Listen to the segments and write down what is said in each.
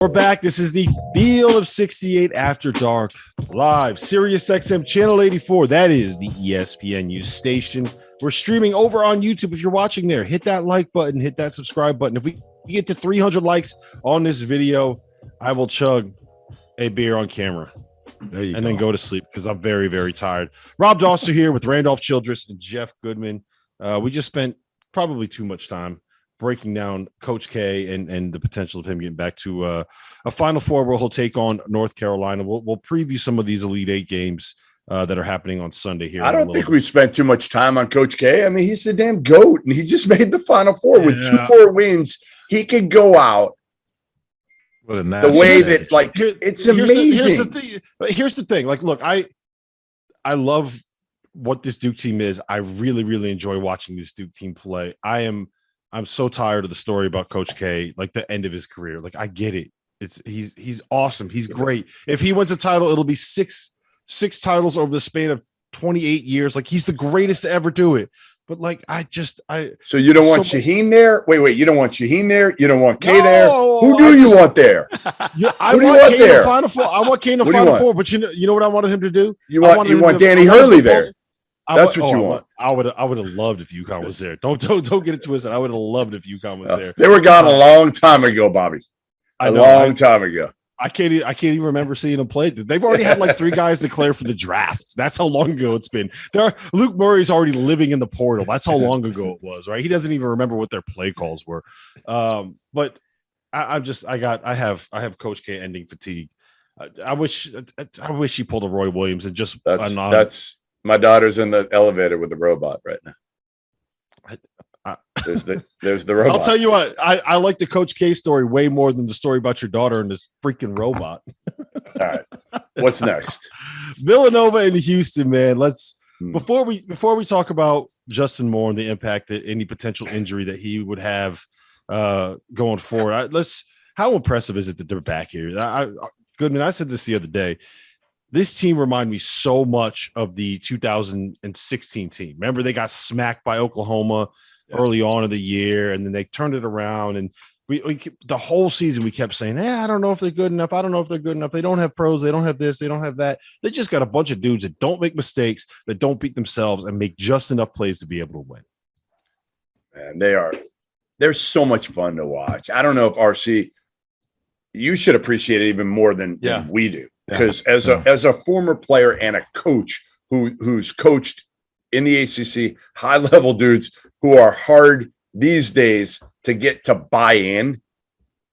We're back. This is the Field of 68 After Dark, live, Sirius XM Channel 84. That is the ESPNU station. We're streaming over on YouTube. If you're watching there, hit that like button, hit that subscribe button. If we get to 300 likes on this video, I will chug a beer on camera and then go to sleep because I'm very, very tired. Rob Dauster here with Randolph Childress and Jeff Goodman. We just spent probably too much time breaking down Coach K and the potential of him getting back to a Final Four where he'll take on North Carolina. We'll preview some of these Elite Eight games that are happening on Sunday here. I don't think we spent too much time on Coach K. I mean, he's the damn GOAT, and he just made the Final Four with 2 more wins. He could go out the way that, like, it's amazing. Here's the thing. Like, look, I love what this Duke team is. I really, really enjoy watching this Duke team play. I'm so tired of the story about Coach K, like the end of his career. Like, I get it. He's awesome. He's great. If he wins a title, it'll be six titles over the span of 28 years. Like, he's the greatest to ever do it. But like, so you don't want Shaheen there? Wait, you don't want Shaheen there? You don't want K there? Who do you want there? I want K in the Final Four. I want K in the Final Four, but you know what I wanted him to do? You want Danny Hurley there. That's what you want. I would have loved if UConn was there. Don't get it twisted. I would have loved if UConn was there. They were gone a long time ago, Bobby. A long time ago. I can't even remember seeing them play. They've already had like 3 guys declare for the draft. That's how long ago it's been. Luke Murray's already living in the portal. That's how long ago it was, right? He doesn't even remember what their play calls were. But I have Coach K ending fatigue. I wish he pulled a Roy Williams and just that's my daughter's in the elevator with the robot right now. There's the robot. I'll tell you what, I like the Coach K story way more than the story about your daughter and this freaking robot. All right. What's next? Villanova in Houston, man. Before we talk about Justin Moore and the impact that any potential injury that he would have going forward. How impressive is it that they're back here? Goodman, I said this the other day. This team reminded me so much of the 2016 team. Remember, they got smacked by Oklahoma early on in the year, and then they turned it around. And we the whole season we kept saying, I don't know if they're good enough. I don't know if they're good enough. They don't have pros. They don't have this. They don't have that. They just got a bunch of dudes that don't make mistakes, that don't beat themselves, and make just enough plays to be able to win. Man, they're so much fun to watch. I don't know if RC, you should appreciate it even more than we do. Because as a former player and a coach who's coached in the ACC, high-level dudes who are hard these days to get to buy in,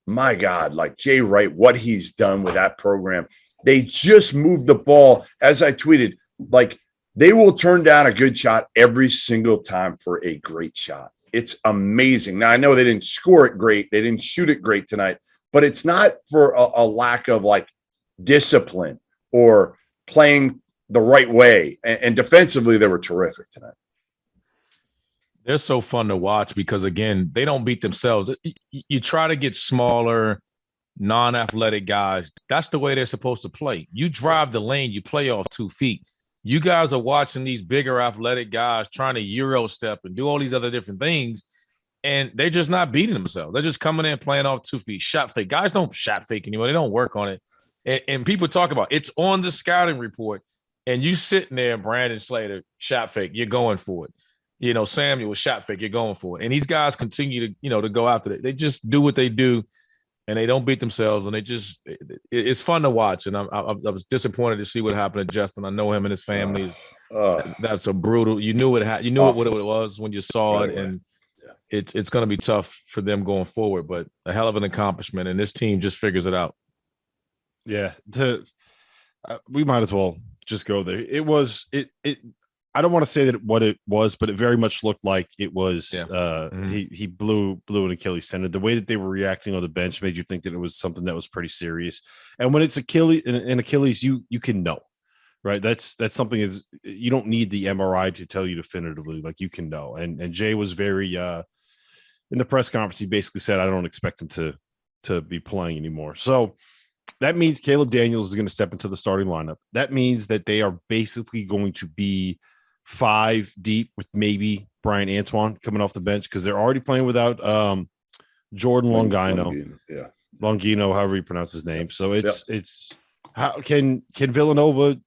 my God, like Jay Wright, what he's done with that program. They just moved the ball. As I tweeted, like, they will turn down a good shot every single time for a great shot. It's amazing. Now, I know they didn't score it great. They didn't shoot it great tonight, but it's not for a lack of, like, discipline or playing the right way. And defensively, they were terrific tonight. They're so fun to watch because, again, they don't beat themselves. You try to get smaller, non-athletic guys. That's the way they're supposed to play. You drive the lane, you play off 2 feet. You guys are watching these bigger athletic guys trying to Euro step and do all these other different things, and they're just not beating themselves. They're just coming in playing off 2 feet. Shot fake. Guys don't shot fake anymore. They don't work on it. And people talk about it's on the scouting report, and you sitting there, Brandon Slater, shot fake, you're going for it. Samuel, shot fake, you're going for it. And these guys continue to, to go after it. They just do what they do, and they don't beat themselves. And it's fun to watch. And I was disappointed to see what happened to Justin. I know him and his family. That's a brutal. You knew what it was when you saw it, and it's going to be tough for them going forward. But a hell of an accomplishment, and this team just figures it out. Yeah, we might as well just go there. It was it. I don't want to say that what it was, but it very much looked like it was. He blew an Achilles tendon. The way that they were reacting on the bench made you think that it was something that was pretty serious. And when it's Achilles, you can know, right? That's something is you don't need the MRI to tell you definitively. Like, you can know. And Jay was very in the press conference. He basically said, I don't expect him to be playing anymore. So that means Caleb Daniels is going to step into the starting lineup. That means that they are basically going to be 5 deep with maybe Brian Antoine coming off the bench because they're already playing without Jordan Longino. Longino, however you pronounce his name. So it's how can Villanova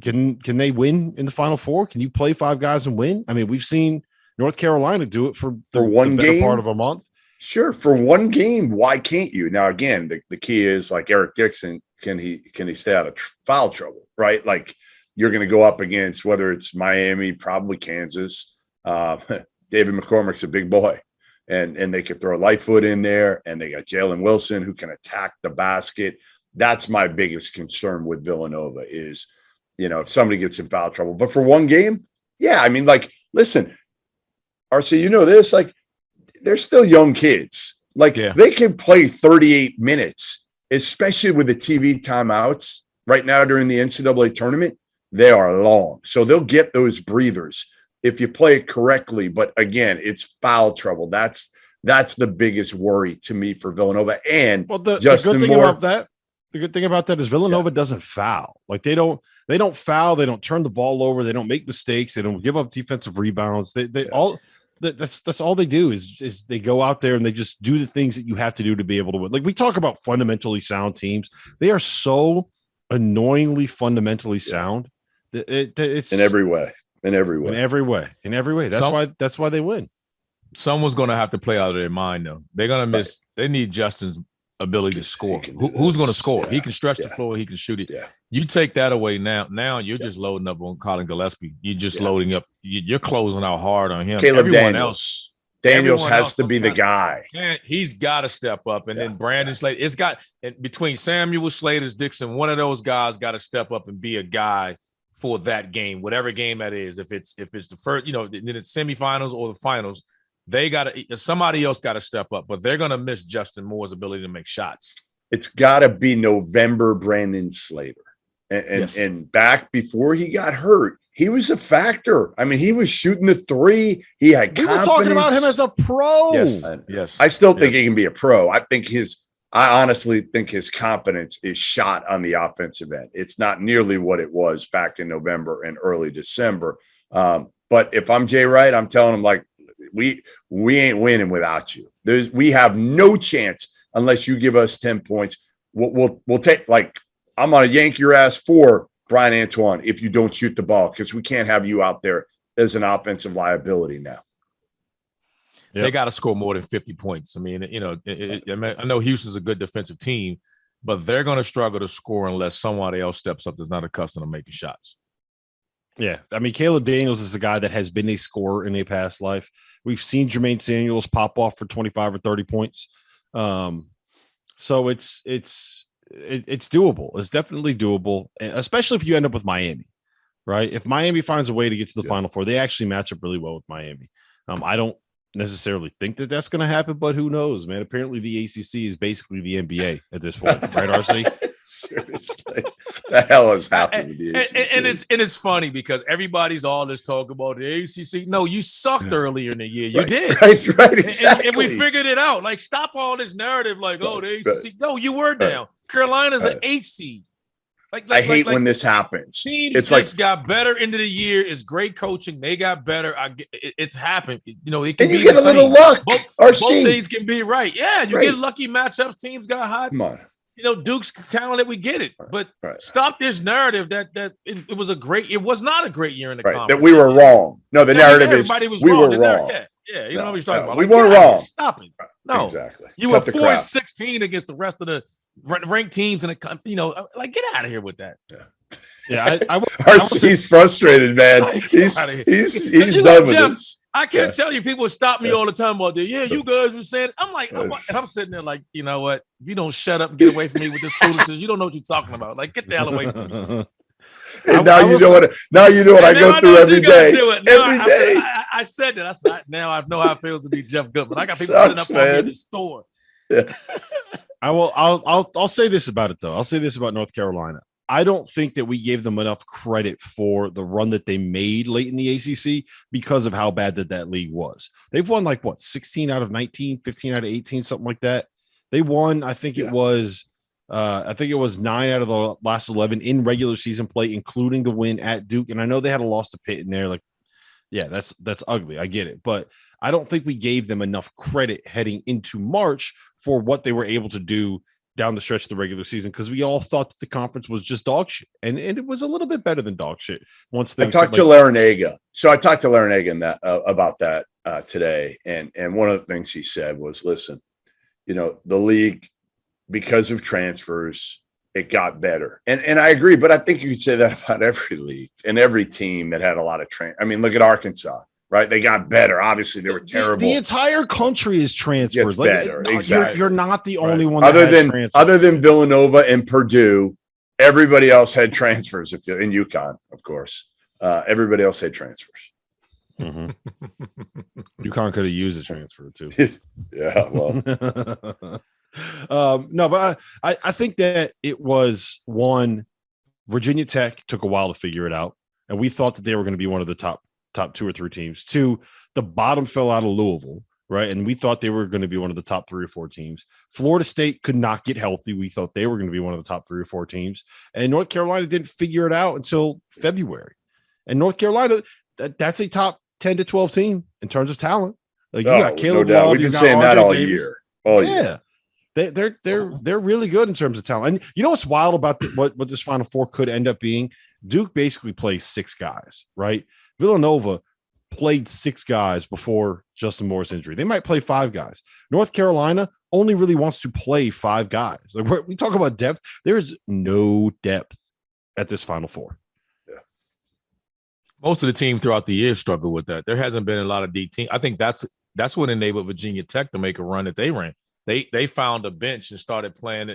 can they win in the Final Four? Can you play 5 guys and win? I mean, we've seen North Carolina do it for one game, part of a month. Sure, for one game, why can't you? Now, again, the key is like Eric Dixon. Can he stay out of foul trouble? Right, like you're going to go up against whether it's Miami, probably Kansas. David McCormick's a big boy, and they could throw Lightfoot in there, and they got Jalen Wilson who can attack the basket. That's my biggest concern with Villanova is, if somebody gets in foul trouble. But for one game, yeah, I mean, like, listen, RC, this, like, they're still young kids. Like, they can play 38 minutes, especially with the TV timeouts right now during the NCAA tournament. They are long. So they'll get those breathers if you play it correctly. But again, it's foul trouble. That's the biggest worry to me for Villanova. And the good thing about that is Villanova doesn't foul. Like they don't foul. They don't turn the ball over. They don't make mistakes. They don't give up defensive rebounds. That's all they do is they go out there and they just do the things that you have to do to be able to win. Like we talk about fundamentally sound teams. They are so annoyingly fundamentally sound. It's in every way. That's why they win. Someone's going to have to play out of their mind, though. They're going to miss. They need Justin's ability to score. Who's going to score? He can stretch the floor. He can shoot it. Yeah. You take that away now. Now you're just loading up on Colin Gillespie. You're just loading up. You're closing out hard on him. Caleb Daniels has to be the guy. Man, he's got to step up. And then Brandon Slater. It's got between Samuel, Slater, Dixon. One of those guys got to step up and be a guy for that game, whatever game that is. If it's the first, then it's semifinals or the finals. Somebody else got to step up, but they're going to miss Justin Moore's ability to make shots. It's got to be November Brandon Slater. And back before he got hurt, he was a factor. I mean, he was shooting the 3. He had confidence. We're talking about him as a pro. Yes. I still think he can be a pro. I honestly think his confidence is shot on the offensive end. It's not nearly what it was back in November and early December. But if I'm Jay Wright, I'm telling him, like, we ain't winning without you. We have no chance unless you give us 10 points. We'll take, like, I'm going to yank your ass for Brian Antoine if you don't shoot the ball, because we can't have you out there as an offensive liability now. Yep. They got to score more than 50 points. I mean, I know Houston's a good defensive team, but they're going to struggle to score unless somebody else steps up that's not accustomed to making shots. Yeah, I mean, Caleb Daniels is a guy that has been a scorer in a past life. We've seen Jermaine Samuels pop off for 25 or 30 points. So it's doable. It's definitely doable, especially if you end up with Miami, right? If Miami finds a way to get to the Final Four, they actually match up really well with Miami. I don't necessarily think that that's going to happen, but who knows, man? Apparently the ACC is basically the NBA at this point, right, RC? Seriously, the hell is happening with the ACC? And it's funny because everybody's all this talk about the ACC. No, you sucked earlier in the year. You did. Right, exactly. And we figured it out. Like, stop all this narrative like, the ACC. No, you were down. Carolina's an 8th seed. I hate when this happens. Teams just got better into the year. It's great coaching. They got better. It's happened. It can be you get a little luck. Both things can be right. Yeah, you get lucky matchups. Teams got hot. Come on. Duke's talented. We get it. But stop this narrative that it was it was not a great year in the conference. That we were wrong. No, the narrative is we were wrong. Yeah, you know what we're talking about. We weren't wrong. Stop it. No, exactly. You were 4-16 against the rest of the ranked teams in the like, get out of here with that. Yeah, RC's frustrated, man. He's done with this. I can't tell you. People stop me all the time about that. Yeah, you guys were saying. I'm like, and I'm sitting there like, you know what? If you don't shut up and get away from me with this foolishness, you don't know what you're talking about. Like, get the hell away from me. And now you know what I go through every day. Every day. I said that. I said, now I know how it feels to be Jeff Goodman. I got people putting up on me at the store. Yeah. I'll say this about it though. I'll say this about North Carolina. I don't think that we gave them enough credit for the run that they made late in the ACC because of how bad that league was. They've won 16 out of 19, 15 out of 18, something like that. They won, I think it was 9 out of the last 11 in regular season play, including the win at Duke. And I know they had a loss to Pitt in there. That's ugly. I get it. But I don't think we gave them enough credit heading into March for what they were able to do down the stretch of the regular season, because we all thought that the conference was just dog shit, and it was a little bit better than dog shit. Once I talked to Larinaga, about that today, and one of the things he said was, "Listen, the league, because of transfers, it got better," and I agree, but I think you could say that about every league and every team that had a lot of I mean, look at Arkansas. Right, they got better. Obviously, they were terrible. The entire country is transfers. Better. Exactly. You're not the only one. Other than Villanova and Purdue, everybody else had transfers. If you're in UConn, of course, everybody else had transfers. Mm-hmm. UConn could have used a transfer too. Yeah, well, no, but I think that it was one. Virginia Tech took a while to figure it out, and we thought that they were going to be one of the top 2 or 3 teams. 2, the bottom fell out of Louisville, right? And we thought they were going to be one of the top 3 or 4 teams. Florida State could not get healthy. We thought they were going to be one of the top 3 or 4 teams. And North Carolina didn't figure it out until February. And North Carolina, that's a top 10 to 12 team in terms of talent. Like, you got Caleb Love, we've been saying that all year. Yeah. They're really good in terms of talent. And you know what's wild about what this Final Four could end up being? Duke basically plays 6 guys, right? Villanova played 6 guys before Justin Moore's injury. They might play 5 guys. North Carolina only really wants to play 5 guys. Like, we talk about depth. There's no depth at this Final Four. Yeah. Most of the team throughout the year struggled with that. There hasn't been a lot of deep team. I think that's what enabled Virginia Tech to make a run that they ran. They found a bench and started playing.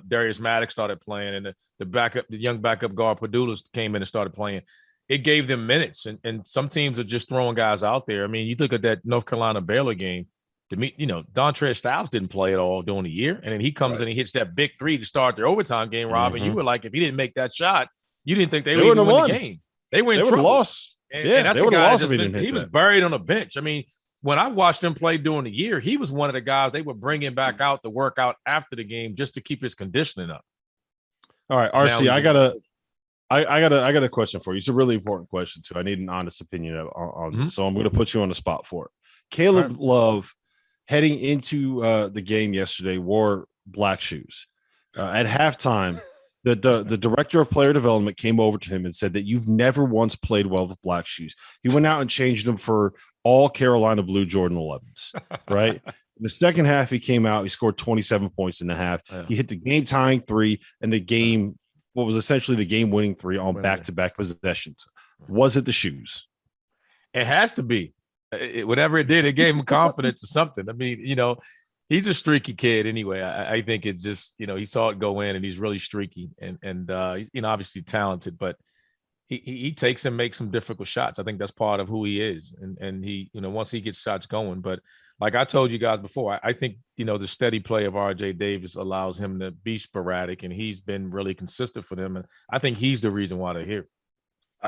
Darius Maddox started playing, and the young backup guard Padulas came in and started playing. It gave them minutes, and some teams are just throwing guys out there. I mean, you look at that North Carolina Baylor game. Dontrez Styles didn't play at all during the year, and then he comes in and hits that big 3 to start their overtime game, Rob. And you were like, if he didn't make that shot, you didn't think they would even win the game. They were in trouble. Lost. And that's a guy he was buried on a bench. I mean, when I watched him play during the year, he was one of the guys they were bringing back out to work out after the game just to keep his conditioning up. All right, RC, I got a question for you. It's a really important question too. I need an honest opinion on this, so I'm going to put you on the spot for it. Caleb Love, heading into the game yesterday, wore black shoes. At halftime, the director of player development came over to him and said that you've never once played well with black shoes. He went out and changed them for all Carolina blue Jordan 11s, right? In the second half, he came out. He scored 27 points in the half. Yeah. He hit the game-tying 3 and what was essentially the game-winning 3 on back-to-back possessions. Was it the shoes? It has to be. Whatever it did, it gave him confidence or something. I mean, he's a streaky kid anyway. I think it's just, he saw it go in, and he's really streaky and obviously talented, but he takes and makes some difficult shots. I think that's part of who he is. And he, once he gets shots going, but like I told you guys before, I think, the steady play of RJ Davis allows him to be sporadic, and he's been really consistent for them. And I think he's the reason why they're here.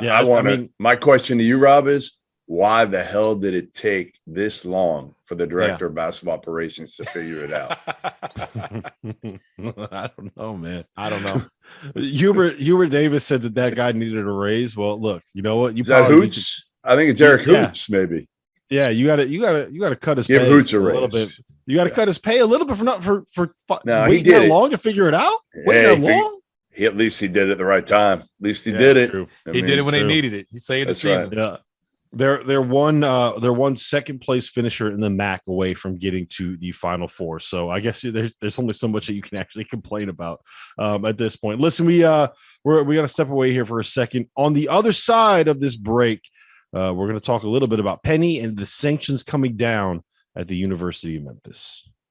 Yeah. My question to you, Rob, is why the hell did it take this long for the director of basketball operations to figure it out? I don't know, man. I don't know. Hubert Davis said that guy needed a raise. Well, look, you know what? Is that Hoots? I think it's Eric Hoots, maybe. Yeah, you got to cut his pay Hoots a little bit. You got to cut his pay a little bit for waiting that long to figure it out. Waiting that long. At least he did it at the right time. At least he did it. He did it when they needed it. He saved the season. Right. Yeah. They're one second place finisher in the MAC away from getting to the Final Four. So I guess there's only so much that you can actually complain about at this point. Listen, we got to step away here for a second. On the other side of this break, we're going to talk a little bit about Penny and the sanctions coming down at the University of Memphis.